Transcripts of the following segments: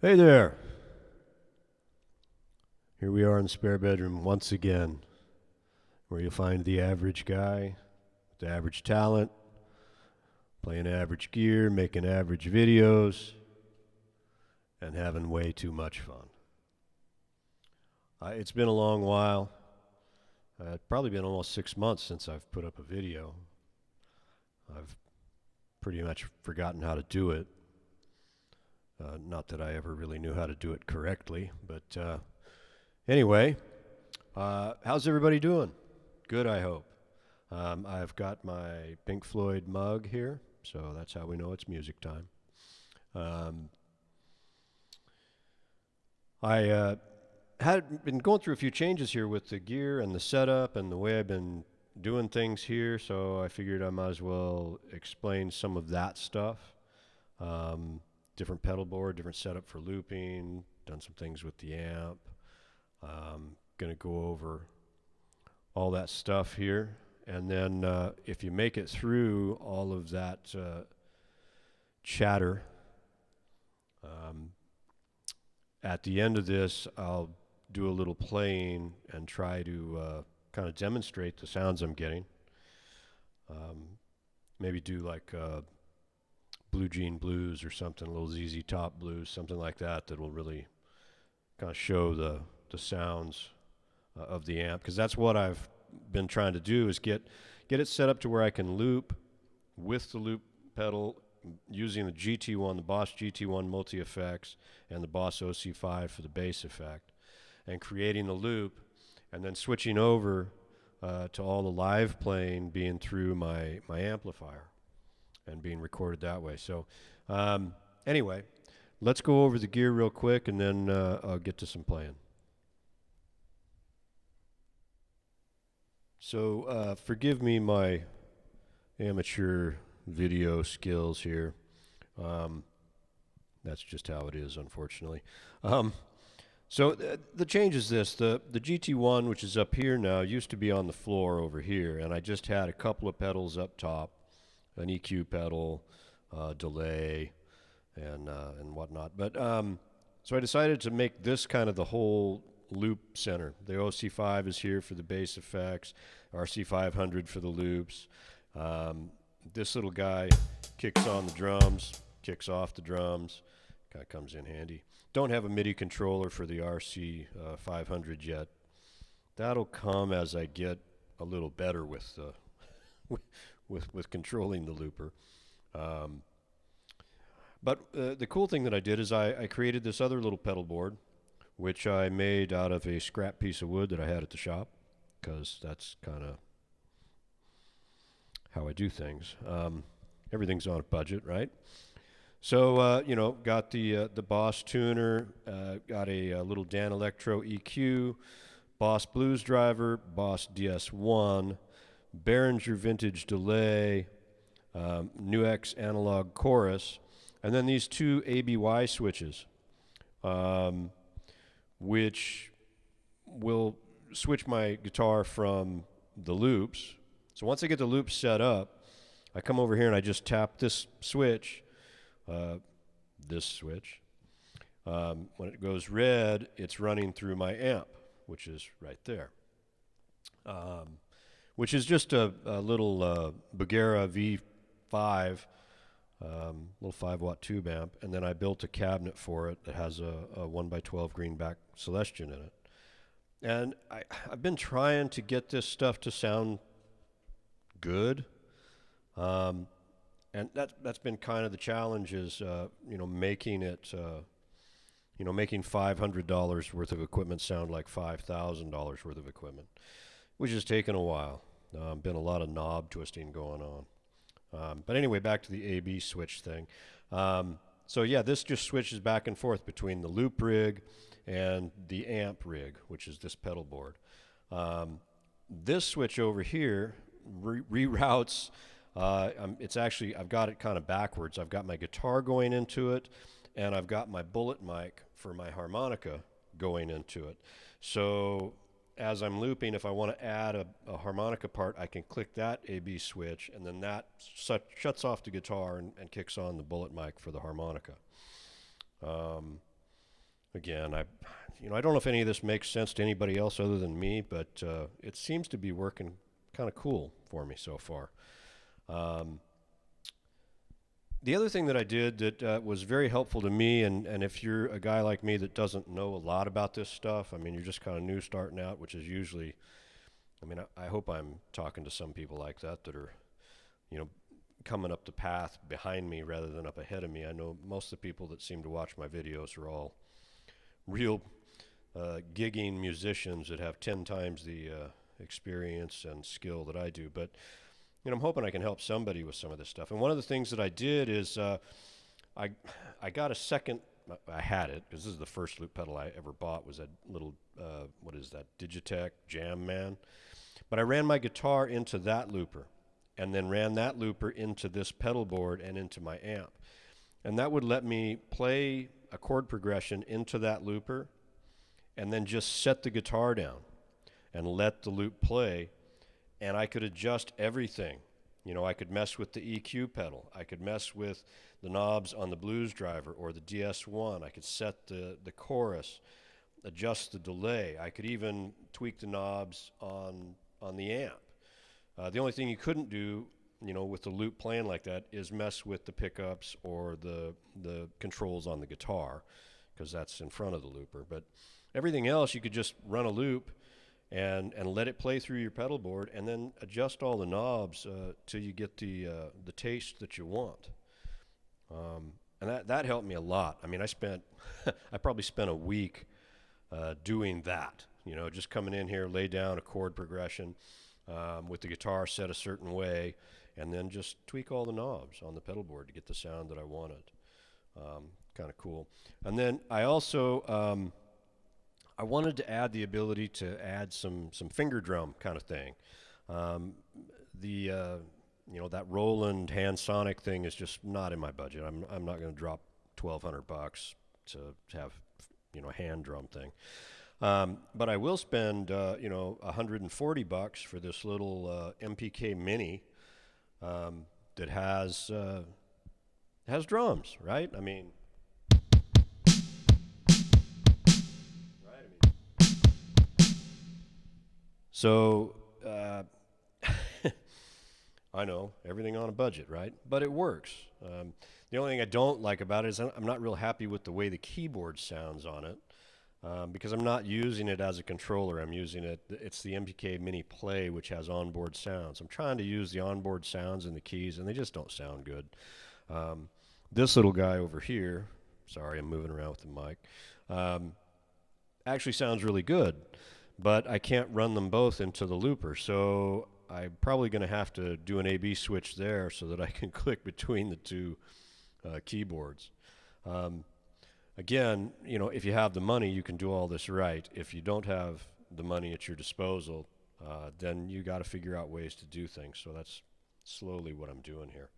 Hey there. Here we are in the spare bedroom once again, where you'll find the average guy with the average talent, playing average gear, making average videos, and having way too much fun. It's been a long while. It's probably been almost 6 months since I've put up a video. I've pretty much forgotten how to do it. Not that I ever really knew how to do it correctly, but anyway, how's everybody doing? Good, I hope. I've got my Pink Floyd mug here, so that's how we know it's music time. Um, I had been going through a few changes here with the gear and the setup and the way I've been doing things here, so I figured I might as well explain some of that stuff. Um, Different pedal board, different setup for looping, done some things with the amp. Gonna go over all that stuff here. And then if you make it through all of that chatter, um, at the end of this, I'll do a little playing and try to kind of demonstrate the sounds I'm getting. Maybe do like Blue Jean Blues or something, a little ZZ Top Blues, something like that, that will really kind of show the sounds of the amp, because that's what I've been trying to do, is get it set up to where I can loop with the loop pedal using the GT1, the Boss GT1 multi effects, and the Boss OC5 for the bass effect, and creating the loop, and then switching over to all the live playing being through my amplifier and being recorded that way. So anyway, let's go over the gear real quick, and then I'll get to some playing. So forgive me my amateur video skills here. That's just how it is, unfortunately. So the change is this: the GT1, which is up here now, used to be on the floor over here, and I just had a couple of pedals up top, an EQ pedal, delay, and whatnot. But so I decided to make this kind of the whole loop center. The OC5 is here for the bass effects, RC500 for the loops. This little guy kicks on the drums, kicks off the drums, kind of comes in handy. Don't have a MIDI controller for the RC500 yet. That'll come as I get a little better with with controlling the looper. But the cool thing that I did is I created this other little pedal board, which I made out of a scrap piece of wood that I had at the shop, because that's kind of how I do things. Everything's on a budget, right? So got the Boss tuner, got a little Dan Electro EQ, Boss Blues driver, Boss DS1, Behringer vintage delay, NuX analog chorus, and then these two ABY switches, which will switch my guitar from the loops. So once I get the loops set up, I come over here and I just tap this switch. When it goes red, it's running through my amp, which is right there, which is just a little Bagheera V5, little 5-watt tube amp, and then I built a cabinet for it that has a 1x12 greenback Celestion in it. And I've been trying to get this stuff to sound good. And that's been kind of the challenge, is making it making $500 worth of equipment sound like $5,000 worth of equipment, which has taken a while. Been a lot of knob twisting going on. But anyway, back to the AB switch thing. So yeah, this just switches back and forth between the loop rig and the amp rig, which is this pedal board. This switch over here reroutes. I've got it kind of backwards. I've got my guitar going into it, and I've got my bullet mic for my harmonica going into it. So as I'm looping, if I want to add a harmonica part, I can click that AB switch, and then that shuts off the guitar and kicks on the bullet mic for the harmonica. again, I don't know if any of this makes sense to anybody else other than me, but it seems to be working kind of cool for me so far. Um, the other thing that I did that was very helpful to me, and if you're a guy like me that doesn't know a lot about this stuff, I mean, you're just kind of new starting out, which is usually, I mean, I hope I'm talking to some people like that that are, you know, coming up the path behind me rather than up ahead of me. I know most of the people that seem to watch my videos are all real gigging musicians that have 10 times the experience and skill that I do. But I'm hoping I can help somebody with some of this stuff. And one of the things that I did is I I got a second. I had it because this is the first loop pedal I ever bought. Was that little what is that, Digitech Jam Man? But I ran my guitar into that looper, and then ran that looper into this pedal board and into my amp, and that would let me play a chord progression into that looper, and then just set the guitar down and let the loop play, and I could adjust everything. I could mess with the EQ pedal. I could mess with the knobs on the blues driver or the DS1. I could set the chorus, adjust the delay. I could even tweak the knobs on the amp. The only thing you couldn't do, with the loop playing like that is mess with the pickups or the controls on the guitar, because that's in front of the looper. But everything else, you could just run a loop and let it play through your pedal board, and then adjust all the knobs till you get the taste that you want. And that helped me a lot. I mean, I probably spent a week doing that. Just coming in here, lay down a chord progression with the guitar set a certain way, and then just tweak all the knobs on the pedal board to get the sound that I wanted. Kind of cool. And then I also I wanted to add the ability to add some finger drum kind of thing. That Roland hand sonic thing is just not in my budget. I'm not going to drop $1,200 to have a hand drum thing. But I will spend $140 for this little MPK Mini that has drums, right? I mean, so I know everything on a budget, right? But it works. The only thing I don't like about it is I'm not real happy with the way the keyboard sounds on it, because I'm not using it as a controller. I'm using it. It's the MPK Mini Play, which has onboard sounds. I'm trying to use the onboard sounds in the keys, and they just don't sound good. This little guy over here, sorry, I'm moving around with the mic, actually sounds really good, but I can't run them both into the looper. So I'm probably going to have to do an A/B switch there so that I can click between the two keyboards. Again, if you have the money, you can do all this right. If you don't have the money at your disposal, then you got to figure out ways to do things. So that's slowly what I'm doing here.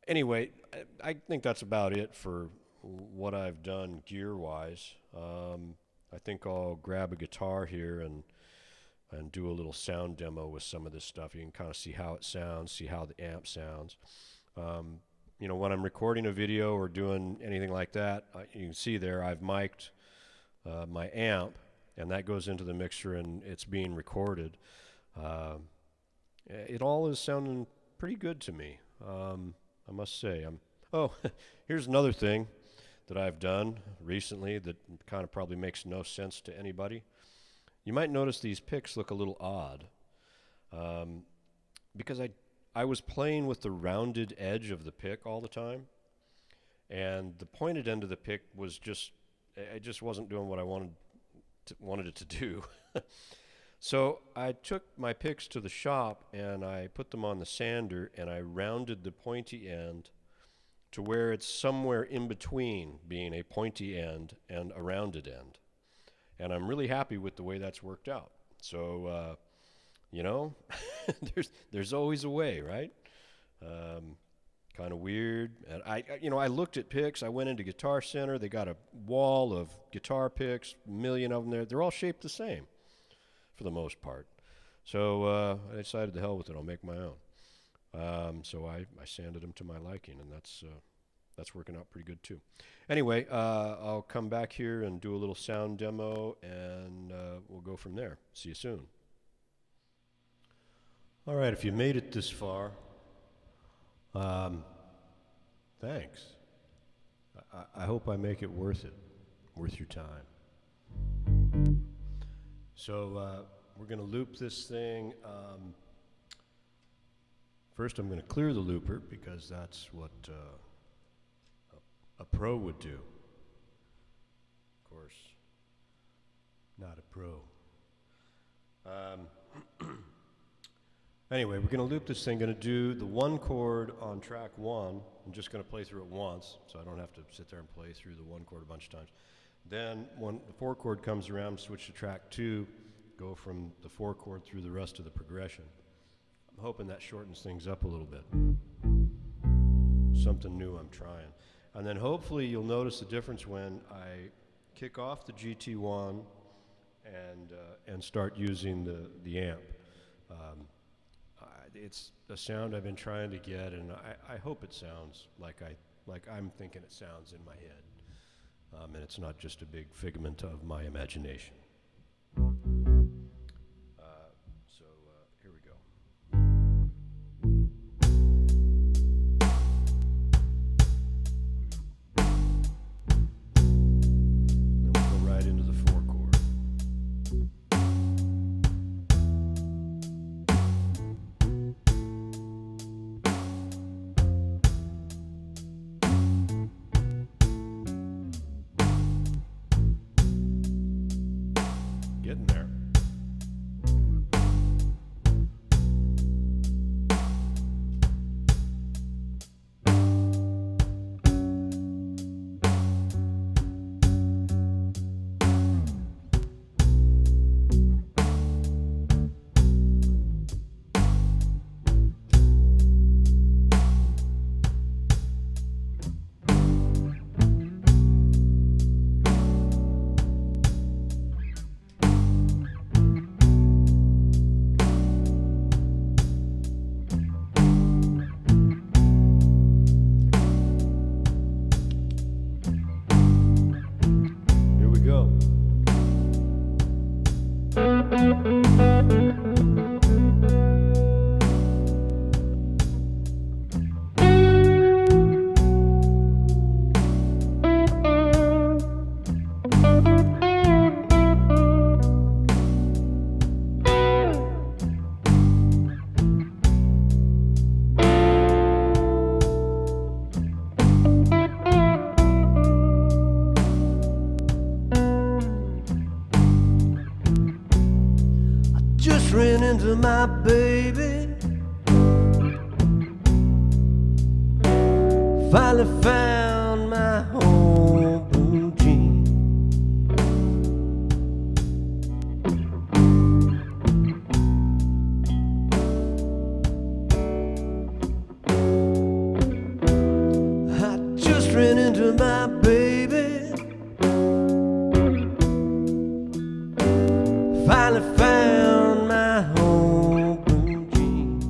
Anyway, I think that's about it for what I've done gear-wise. I think I'll grab a guitar here and do a little sound demo with some of this stuff. You can kind of see how it sounds, see how the amp sounds. When I'm recording a video or doing anything like that, you can see there I've mic'd my amp, and that goes into the mixer and it's being recorded. It all is sounding pretty good to me, I must say. Here's another thing that I've done recently that kind of probably makes no sense to anybody. You might notice these picks look a little odd, because I was playing with the rounded edge of the pick all the time, and the pointed end of the pick was it just wasn't doing what I wanted it to do. So I took my picks to the shop and I put them on the sander, and I rounded the pointy end to where it's somewhere in between being a pointy end and a rounded end. And I'm really happy with the way that's worked out. So, there's always a way, right? Kind of weird. And I looked at picks. I went into Guitar Center. They got a wall of guitar picks, a million of them there. They're all shaped the same for the most part. So I decided to hell with it. I'll make my own. So I sanded them to my liking, and that's working out pretty good too. Anyway, I'll come back here and do a little sound demo, and we'll go from there. See you soon. All right, if you made it this far, thanks. I hope I make it worth your time. So we're going to loop this thing. First, I'm going to clear the looper because that's what a pro would do. Of course, not a pro. Anyway, we're going to loop this thing. Going to do the one chord on track 1. I'm just going to play through it once, so I don't have to sit there and play through the one chord a bunch of times. Then when the 4 chord comes around, switch to track 2, go from the 4 chord through the rest of the progression. I'm hoping that shortens things up a little bit. Something new I'm trying. And then hopefully you'll notice the difference when I kick off the GT1 and start using the amp. It's a sound I've been trying to get, and I hope it sounds like I'm thinking it sounds in my head. And it's not just a big figment of my imagination. So here we go. Then we'll go right into the 4 chord. Getting there. Here we go. Just ran into my baby. Finally found my home blue jean. I just ran into my baby. Finally found my home blue jean.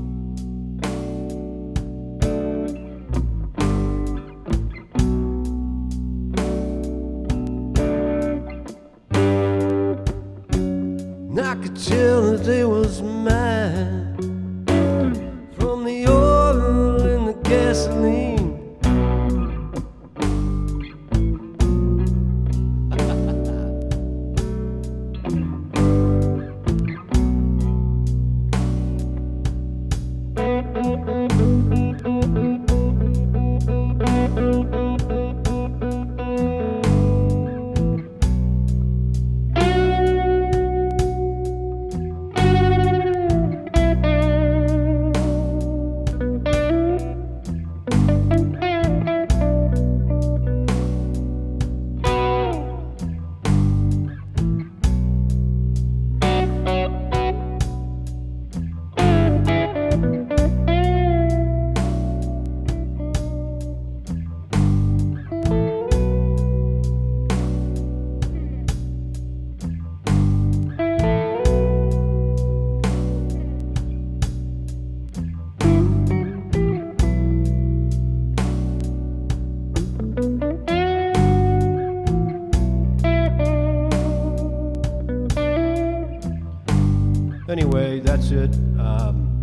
anyway, that's it. I'm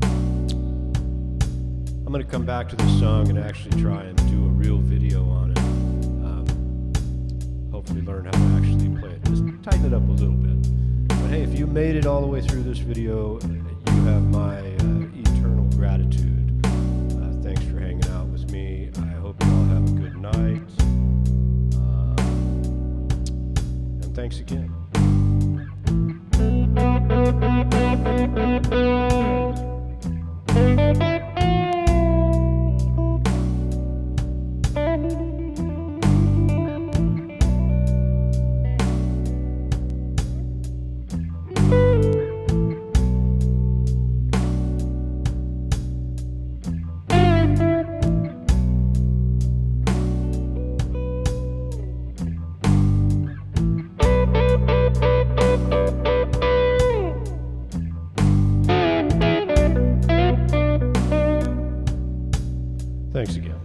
going to come back to this song and actually try and do a real video on it. Hopefully learn how to actually play it. Just tighten it up a little bit. But hey, if you made it all the way through this video, you have my eternal gratitude. Thanks for hanging out with me. I hope you all have a good night. And thanks again. Thanks again.